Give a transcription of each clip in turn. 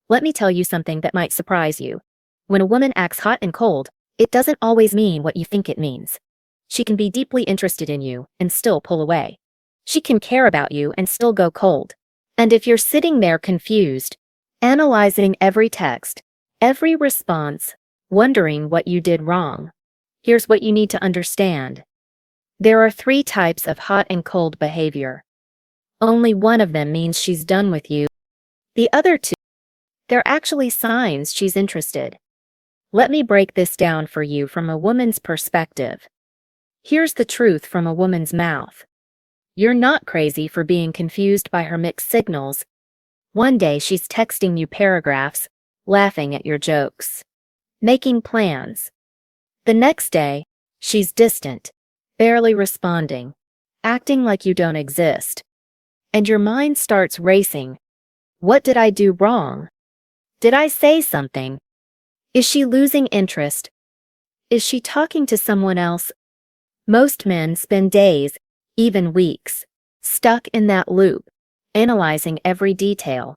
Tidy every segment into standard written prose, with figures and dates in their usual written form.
Let me tell you something that might surprise you. When a woman acts hot and cold, it doesn't always mean what you think it means. She can be deeply interested in you and still pull away. She can care about you and still go cold. And if you're sitting there confused, analyzing every text, every response, wondering what you did wrong, here's what you need to understand. There are 3 types of hot and cold behavior. Only one of them means she's done with you. The other 2, they're actually signs she's interested. Let me break this down for you from a woman's perspective. Here's the truth from a woman's mouth. You're not crazy for being confused by her mixed signals. One day she's texting you paragraphs, laughing at your jokes, making plans. The next day, she's distant, barely responding, acting like you don't exist. And your mind starts racing. What did I do wrong? Did I say something? Is she losing interest? Is she talking to someone else? Most men spend days, even weeks, stuck in that loop, analyzing every detail,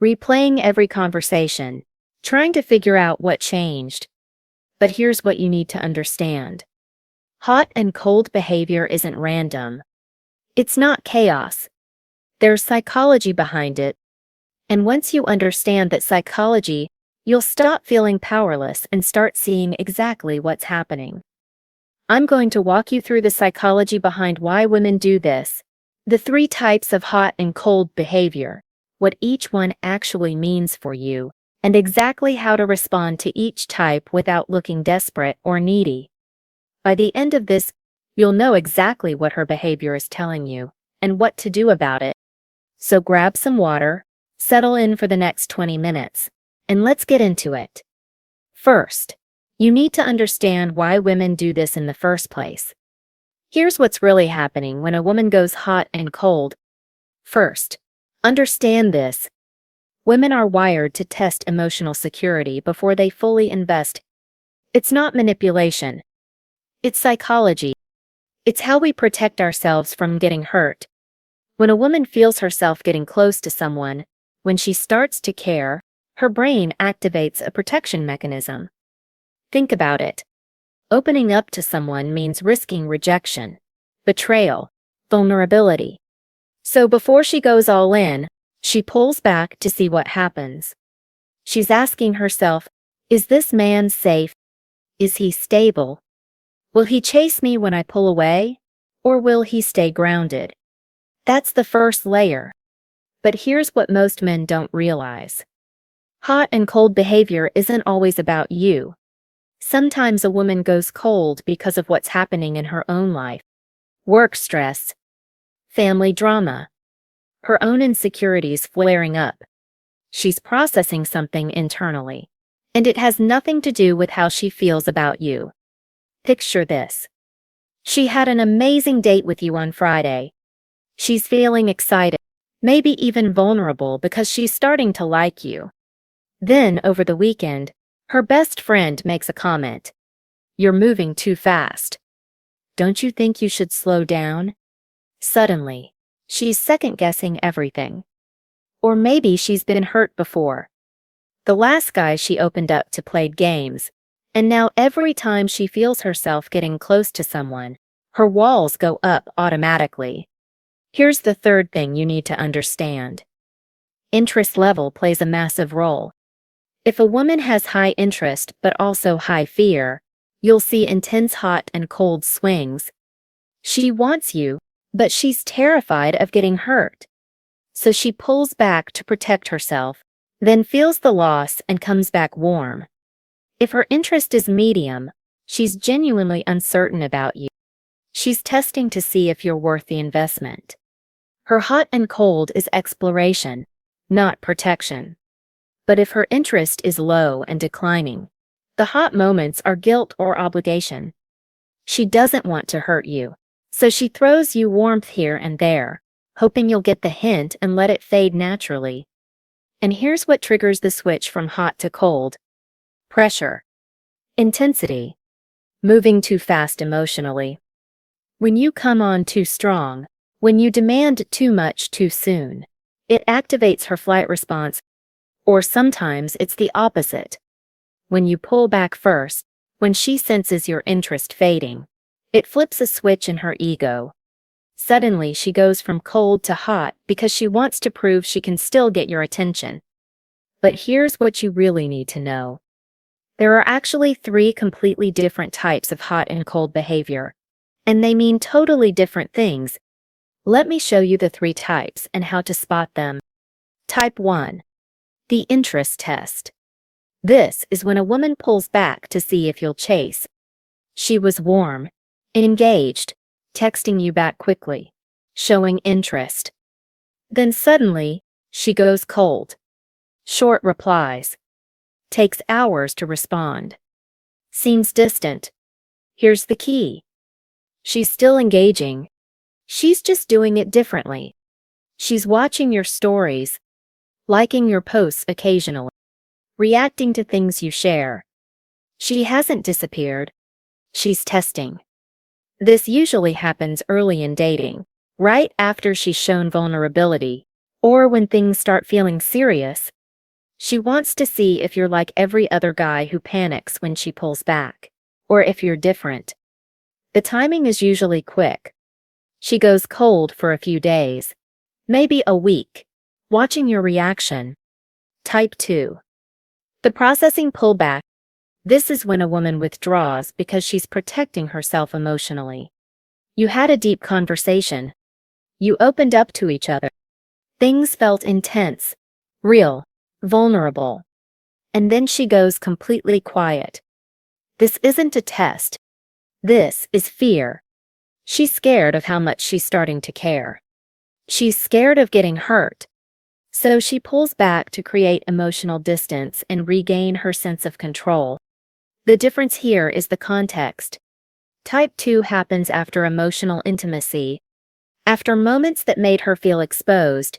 replaying every conversation, trying to figure out what changed. But here's what you need to understand. Hot and cold behavior isn't random. It's not chaos. There's psychology behind it. And once you understand that psychology, you'll stop feeling powerless and start seeing exactly what's happening. I'm going to walk you through the psychology behind why women do this, the 3 types of hot and cold behavior, what each one actually means for you, and exactly how to respond to each type without looking desperate or needy. By the end of this, you'll know exactly what her behavior is telling you and what to do about it. So grab some water, settle in for the next 20 minutes, and let's get into it. First, you need to understand why women do this in the first place. Here's what's really happening when a woman goes hot and cold. First, understand this. Women are wired to test emotional security before they fully invest. It's not manipulation. It's psychology. It's how we protect ourselves from getting hurt. When a woman feels herself getting close to someone, when she starts to care, her brain activates a protection mechanism. Think about it. Opening up to someone means risking rejection, betrayal, vulnerability. So before she goes all in, she pulls back to see what happens. She's asking herself, is this man safe? Is he stable? Will he chase me when I pull away? Or will he stay grounded? That's the first layer. But here's what most men don't realize. Hot and cold behavior isn't always about you. Sometimes a woman goes cold because of what's happening in her own life. Work stress, family drama, her own insecurities flaring up. She's processing something internally, and it has nothing to do with how she feels about you. Picture this. She had an amazing date with you on Friday. She's feeling excited, maybe even vulnerable because she's starting to like you. Then, over the weekend, her best friend makes a comment. You're moving too fast. Don't you think you should slow down? Suddenly, she's second-guessing everything. Or maybe she's been hurt before. The last guy she opened up to played games, and now every time she feels herself getting close to someone, her walls go up automatically. Here's the third thing you need to understand. Interest level plays a massive role. If a woman has high interest but also high fear, you'll see intense hot and cold swings. She wants you, but she's terrified of getting hurt. So she pulls back to protect herself, then feels the loss and comes back warm. If her interest is medium, she's genuinely uncertain about you. She's testing to see if you're worth the investment. Her hot and cold is exploration, not protection. But if her interest is low and declining, the hot moments are guilt or obligation. She doesn't want to hurt you, so she throws you warmth here and there, hoping you'll get the hint and let it fade naturally. And here's what triggers the switch from hot to cold. Pressure. Intensity. Moving too fast emotionally. When you come on too strong, when you demand too much too soon, it activates her flight response. Or sometimes it's the opposite. When you pull back first, when she senses your interest fading, it flips a switch in her ego. Suddenly she goes from cold to hot because she wants to prove she can still get your attention. But here's what you really need to know. There are actually 3 completely different types of hot and cold behavior, and they mean totally different things. Let me show you the 3 types and how to spot them. Type 1. The interest test. This is when a woman pulls back to see if you'll chase. She was warm, engaged, texting you back quickly, showing interest. Then suddenly, she goes cold. Short replies. Takes hours to respond. Seems distant. Here's the key. She's still engaging. She's just doing it differently. She's watching your stories, liking your posts occasionally, reacting to things you share. She hasn't disappeared. She's testing. This usually happens early in dating, right after she's shown vulnerability, or when things start feeling serious. She wants to see if you're like every other guy who panics when she pulls back, or if you're different. The timing is usually quick. She goes cold for a few days, maybe a week, watching your reaction. Type 2. The processing pullback. This is when a woman withdraws because she's protecting herself emotionally. You had a deep conversation. You opened up to each other. Things felt intense, real, vulnerable. And then she goes completely quiet. This isn't a test. This is fear. She's scared of how much she's starting to care. She's scared of getting hurt. So she pulls back to create emotional distance and regain her sense of control. The difference here is the context. Type 2 happens after emotional intimacy. After moments that made her feel exposed,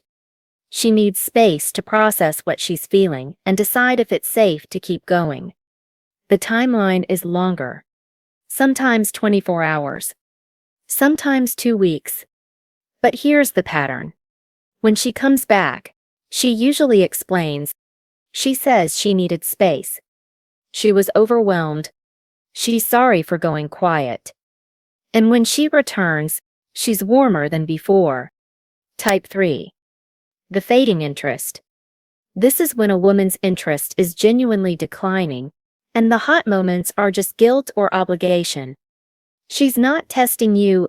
she needs space to process what she's feeling and decide if it's safe to keep going. The timeline is longer. Sometimes 24 hours. Sometimes 2 weeks. But here's the pattern. When she comes back, she usually explains. She says she needed space. She was overwhelmed. She's sorry for going quiet. And when she returns, she's warmer than before. Type 3. The fading interest. This is when a woman's interest is genuinely declining, and the hot moments are just guilt or obligation. She's not testing you.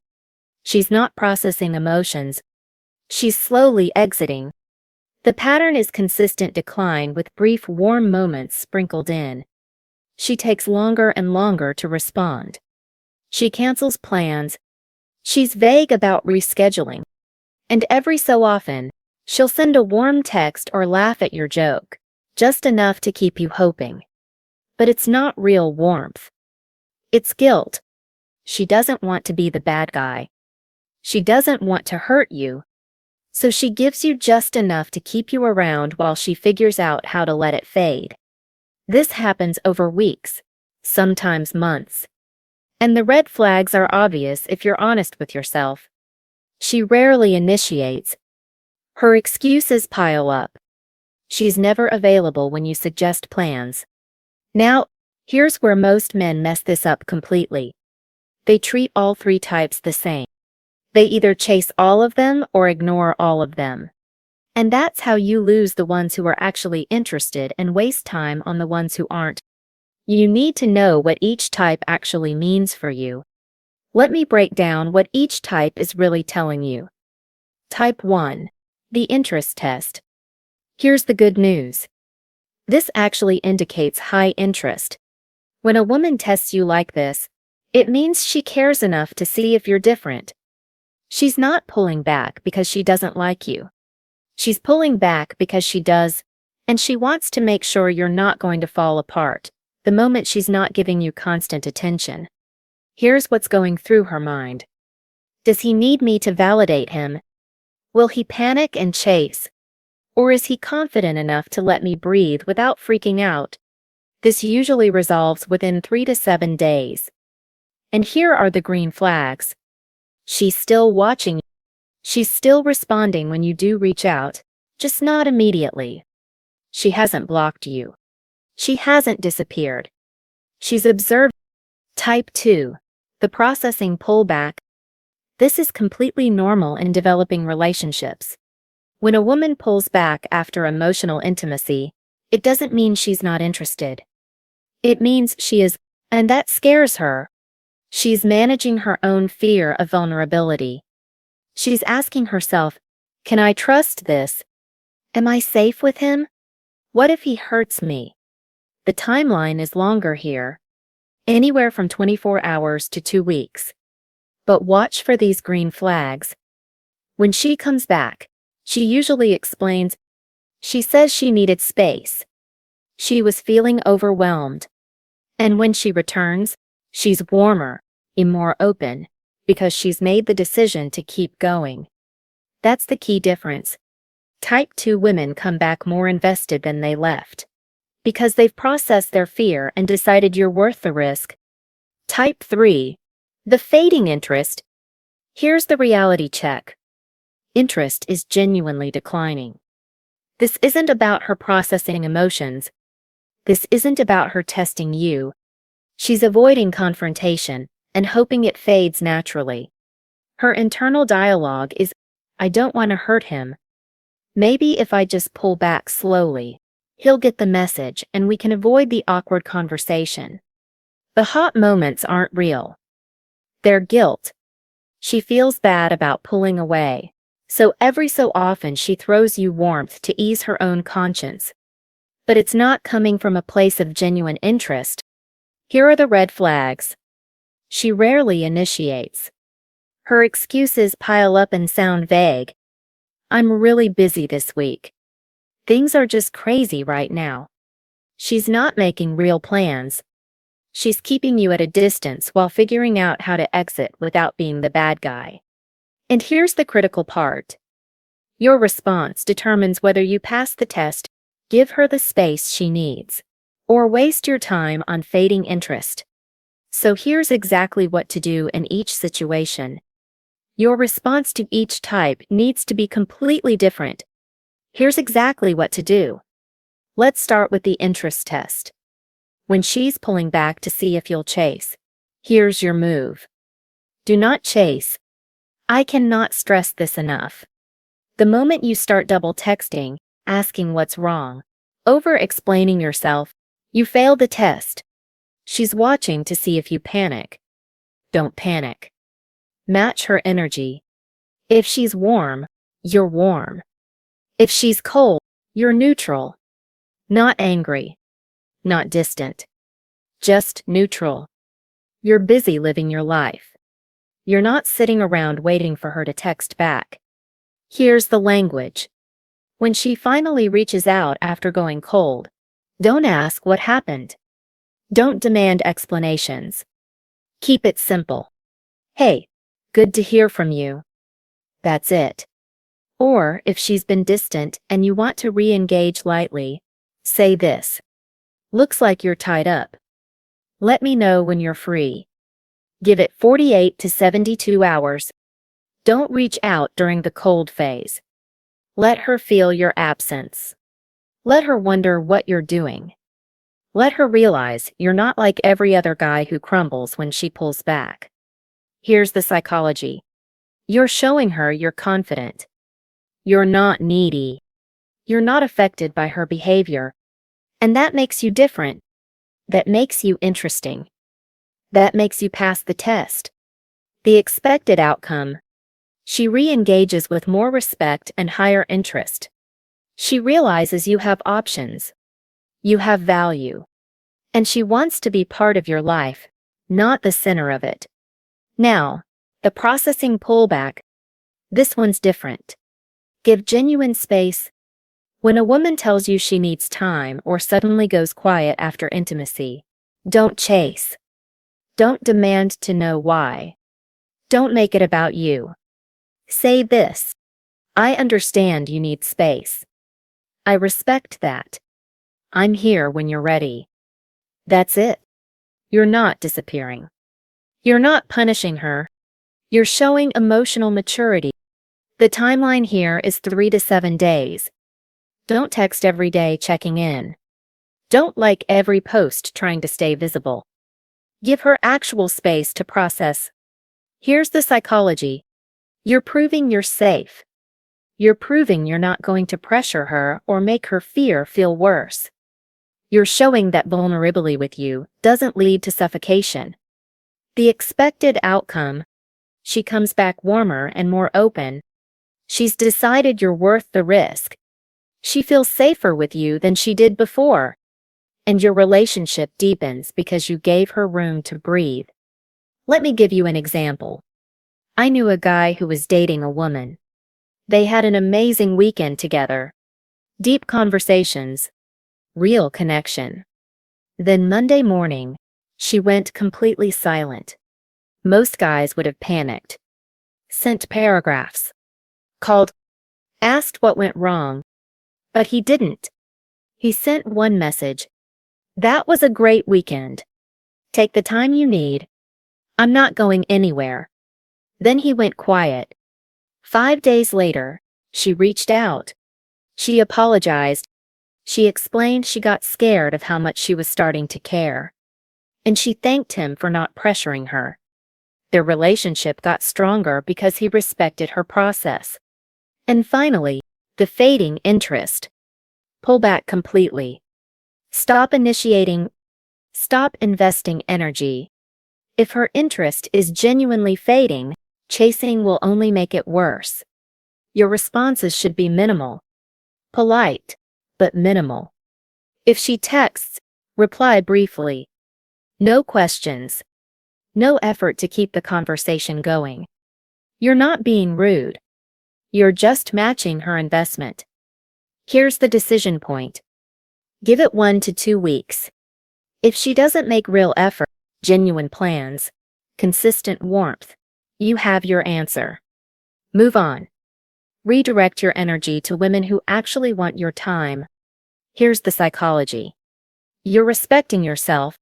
She's not processing emotions. She's slowly exiting. The pattern is consistent decline with brief warm moments sprinkled in. She takes longer and longer to respond. She cancels plans. She's vague about rescheduling. And every so often, she'll send a warm text or laugh at your joke, just enough to keep you hoping. But it's not real warmth. It's guilt. She doesn't want to be the bad guy. She doesn't want to hurt you. So she gives you just enough to keep you around while she figures out how to let it fade. This happens over weeks, sometimes months. And the red flags are obvious if you're honest with yourself. She rarely initiates. Her excuses pile up. She's never available when you suggest plans. Now, here's where most men mess this up completely. They treat all 3 types the same. They either chase all of them or ignore all of them. And that's how you lose the ones who are actually interested and waste time on the ones who aren't. You need to know what each type actually means for you. Let me break down what each type is really telling you. Type 1. The interest test. Here's the good news. This actually indicates high interest. When a woman tests you like this, it means she cares enough to see if you're different. She's not pulling back because she doesn't like you. She's pulling back because she does, and she wants to make sure you're not going to fall apart the moment she's not giving you constant attention. Here's what's going through her mind. Does he need me to validate him? Will he panic and chase? Or is he confident enough to let me breathe without freaking out? This usually resolves within 3 to 7 days. And here are the green flags. She's still watching. She's still responding when you do reach out, just not immediately. She hasn't blocked you. She hasn't disappeared. She's observed. Type 2. The processing pullback. This is completely normal in developing relationships. When a woman pulls back after emotional intimacy, it doesn't mean she's not interested. It means she is, and that scares her. She's managing her own fear of vulnerability. She's asking herself, can I trust this? Am I safe with him? What if he hurts me? The timeline is longer here, anywhere from 24 hours to 2 weeks. But watch for these green flags. When she comes back, she usually explains, she says she needed space. She was feeling overwhelmed. And when she returns, she's warmer and more open because she's made the decision to keep going. That's the key difference. Type 2 women come back more invested than they left because they've processed their fear and decided you're worth the risk. Type 3. The fading interest. Here's the reality check. Interest is genuinely declining. This isn't about her processing emotions. This isn't about her testing you. She's avoiding confrontation and hoping it fades naturally. Her internal dialogue is, I don't want to hurt him. Maybe if I just pull back slowly, he'll get the message and we can avoid the awkward conversation. The hot moments aren't real. They're guilt. She feels bad about pulling away, so every so often she throws you warmth to ease her own conscience. But it's not coming from a place of genuine interest. Here are the red flags. She rarely initiates. Her excuses pile up and sound vague. I'm really busy this week. Things are just crazy right now. She's not making real plans. She's keeping you at a distance while figuring out how to exit without being the bad guy. And here's the critical part. Your response determines whether you pass the test, give her the space she needs, or waste your time on fading interest. So here's exactly what to do in each situation. Your response to each type needs to be completely different. Here's exactly what to do. Let's start with the interest test. When she's pulling back to see if you'll chase, here's your move. Do not chase. I cannot stress this enough. The moment you start double texting, asking what's wrong, over-explaining yourself, you fail the test. She's watching to see if you panic. Don't panic. Match her energy. If she's warm, you're warm. If she's cold, you're neutral. Not angry. Not distant. Just neutral. You're busy living your life. You're not sitting around waiting for her to text back. Here's the language. When she finally reaches out after going cold, don't ask what happened. Don't demand explanations. Keep it simple. Hey, good to hear from you. That's it. Or if she's been distant and you want to re-engage lightly, say this. Looks like you're tied up. Let me know when you're free. Give it 48 to 72 hours. Don't reach out during the cold phase. Let her feel your absence. Let her wonder what you're doing. Let her realize you're not like every other guy who crumbles when she pulls back. Here's the psychology. You're showing her you're confident. You're not needy. You're not affected by her behavior. And that makes you different. That makes you interesting. That makes you pass the test. The expected outcome. She re-engages with more respect and higher interest. She realizes you have options. You have value. And she wants to be part of your life, not the center of it. Now, the processing pullback. This one's different. Give genuine space. When a woman tells you she needs time or suddenly goes quiet after intimacy, don't chase. Don't demand to know why. Don't make it about you. Say this. I understand you need space. I respect that. I'm here when you're ready. That's it. You're not disappearing. You're not punishing her. You're showing emotional maturity. The timeline here is 3 to 7 days. Don't text every day checking in. Don't like every post trying to stay visible. Give her actual space to process. Here's the psychology. You're proving you're safe. You're proving you're not going to pressure her or make her fear feel worse. You're showing that vulnerability with you doesn't lead to suffocation. The expected outcome: she comes back warmer and more open. She's decided you're worth the risk. She feels safer with you than she did before. And your relationship deepens because you gave her room to breathe. Let me give you an example. I knew a guy who was dating a woman. They had an amazing weekend together. Deep conversations. Real connection. Then Monday morning, she went completely silent. Most guys would have panicked. Sent paragraphs. Called. Asked what went wrong. But he didn't. He sent one message. That was a great weekend. Take the time you need. I'm not going anywhere. Then he went quiet. 5 days later, she reached out. She apologized. She explained she got scared of how much she was starting to care. And she thanked him for not pressuring her. Their relationship got stronger because he respected her process. And finally, the fading interest. Pull back completely. Stop initiating. Stop investing energy. If her interest is genuinely fading, chasing will only make it worse. Your responses should be minimal. Polite, but minimal. If she texts, reply briefly. No questions. No effort to keep the conversation going. You're not being rude. You're just matching her investment. Here's the decision point. Give it 1 to 2 weeks. If she doesn't make real effort, genuine plans, consistent warmth, you have your answer. Move on. Redirect your energy to women who actually want your time. Here's the psychology. You're respecting yourself.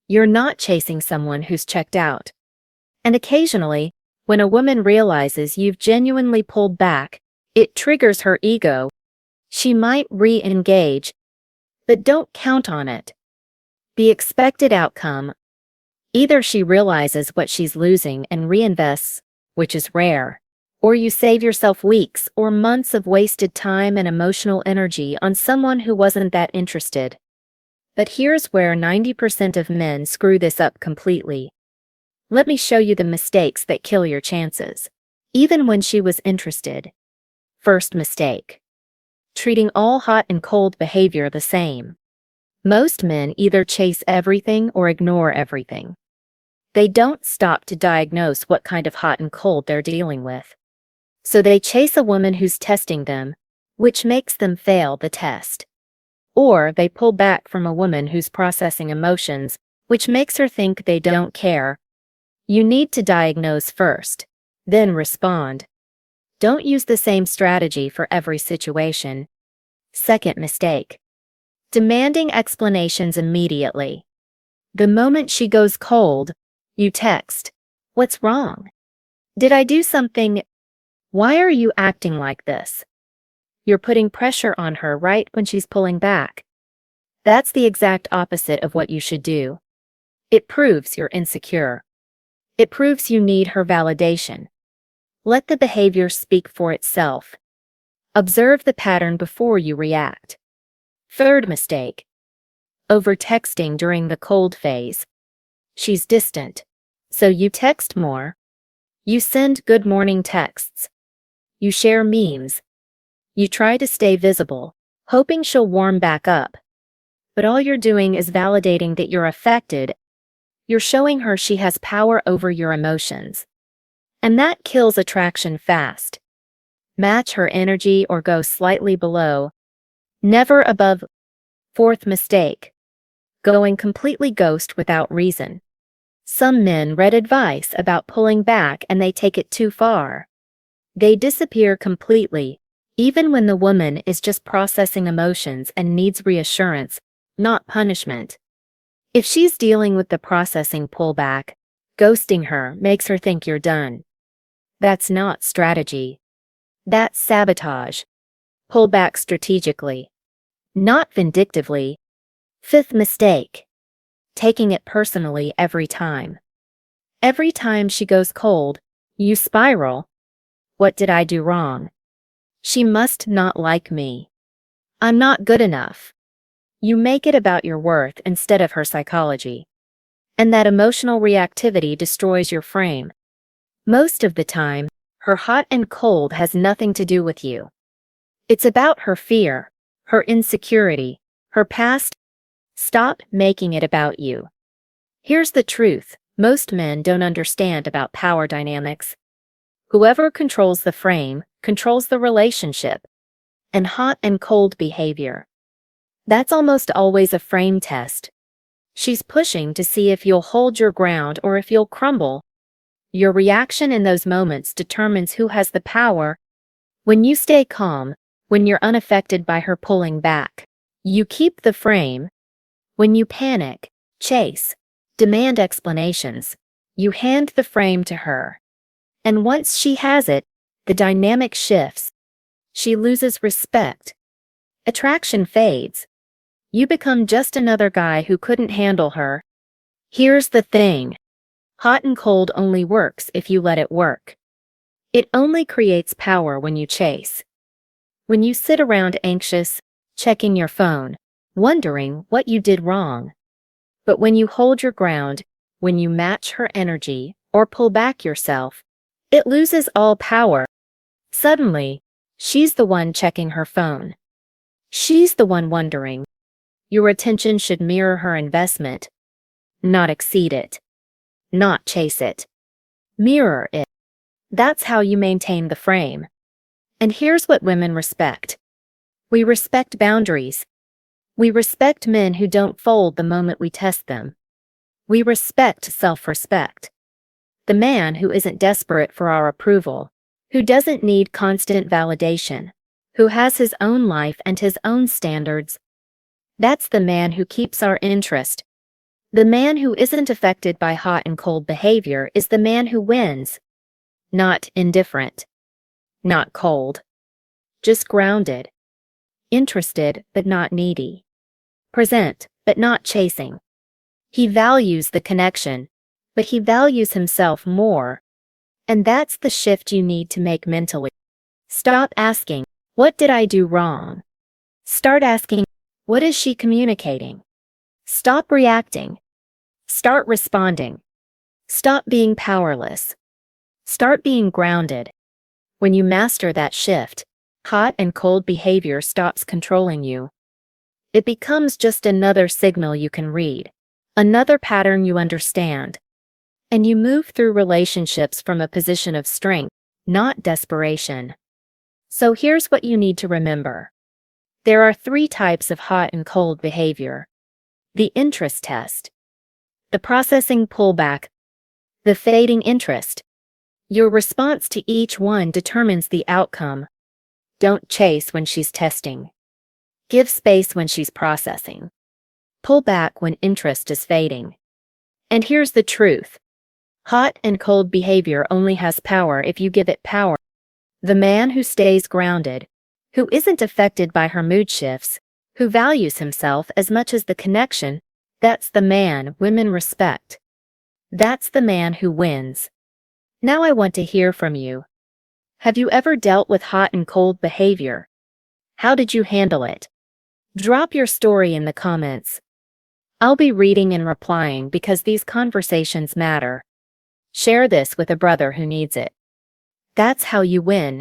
You're not chasing someone who's checked out. And occasionally, when a woman realizes you've genuinely pulled back, it triggers her ego. She might re-engage, but don't count on it. The expected outcome: either she realizes what she's losing and reinvests, which is rare, or you save yourself weeks or months of wasted time and emotional energy on someone who wasn't that interested. But here's where 90% of men screw this up completely. Let me show you the mistakes that kill your chances, even when she was interested. First mistake: treating all hot and cold behavior the same. Most men either chase everything or ignore everything. They don't stop to diagnose what kind of hot and cold they're dealing with. So they chase a woman who's testing them, which makes them fail the test. Or they pull back from a woman who's processing emotions, which makes her think they don't care. You need to diagnose first, then respond. Don't use the same strategy for every situation. Second mistake: demanding explanations immediately. The moment she goes cold, you text, "What's wrong? Did I do something? Why are you acting like this?" You're putting pressure on her right when she's pulling back. That's the exact opposite of what you should do. It proves you're insecure. It proves you need her validation. Let the behavior speak for itself. Observe the pattern before you react. Third mistake: over-texting during the cold phase. She's distant, so you text more. You send good morning texts. You share memes. You try to stay visible, hoping she'll warm back up. But all you're doing is validating that you're affected. You're showing her she has power over your emotions. And that kills attraction fast. Match her energy or go slightly below. Never above. Fourth mistake: going completely ghost without reason. Some men read advice about pulling back and they take it too far. They disappear completely, even when the woman is just processing emotions and needs reassurance, not punishment. If she's dealing with the processing pullback, ghosting her makes her think you're done. That's not strategy. That's sabotage. Pull back strategically, not vindictively. Fifth mistake. Taking it personally every time. Every time she goes cold, you spiral. What did I do wrong? She must not like me. I'm not good enough. You make it about your worth instead of her psychology. And that emotional reactivity destroys your frame. Most of the time, her hot and cold has nothing to do with you. It's about her fear, her insecurity, her past. Stop making it about you. Here's the truth: most men don't understand about power dynamics. Whoever controls the frame controls the relationship. And hot and cold behavior, that's almost always a frame test. She's pushing to see if you'll hold your ground or if you'll crumble. Your reaction in those moments determines who has the power. When you stay calm, when you're unaffected by her pulling back, you keep the frame. When you panic, chase, demand explanations, you hand the frame to her. And once she has it, the dynamic shifts. She loses respect. Attraction fades. You become just another guy who couldn't handle her. Here's the thing: hot and cold only works if you let it work. It only creates power when you chase. When you sit around anxious, checking your phone, wondering what you did wrong. But when you hold your ground, when you match her energy or pull back yourself, it loses all power. Suddenly, she's the one checking her phone. She's the one wondering. Your attention should mirror her investment, not exceed it, not chase it. Mirror it. That's how you maintain the frame. And here's what women respect. We respect boundaries. We respect men who don't fold the moment we test them. We respect self-respect. The man who isn't desperate for our approval, who doesn't need constant validation, who has his own life and his own standards. That's the man who keeps our interest. The man who isn't affected by hot and cold behavior is the man who wins. Not indifferent. Not cold. Just grounded. Interested but not needy. Present but not chasing. He values the connection, but he values himself more. And that's the shift you need to make mentally. Stop asking, what did I do wrong? Start asking, what is she communicating? Stop reacting. Start responding. Stop being powerless. Start being grounded. When you master that shift, hot and cold behavior stops controlling you. It becomes just another signal you can read, another pattern you understand. And you move through relationships from a position of strength, not desperation. So here's what you need to remember. There are 3 types of hot and cold behavior. The interest test. The processing pullback. The fading interest. Your response to each one determines the outcome. Don't chase when she's testing. Give space when she's processing. Pull back when interest is fading. And here's the truth. Hot and cold behavior only has power if you give it power. The man who stays grounded, who isn't affected by her mood shifts, who values himself as much as the connection, that's the man women respect. That's the man who wins. Now I want to hear from you. Have you ever dealt with hot and cold behavior? How did you handle it? Drop your story in the comments. I'll be reading and replying because these conversations matter. Share this with a brother who needs it. That's how you win.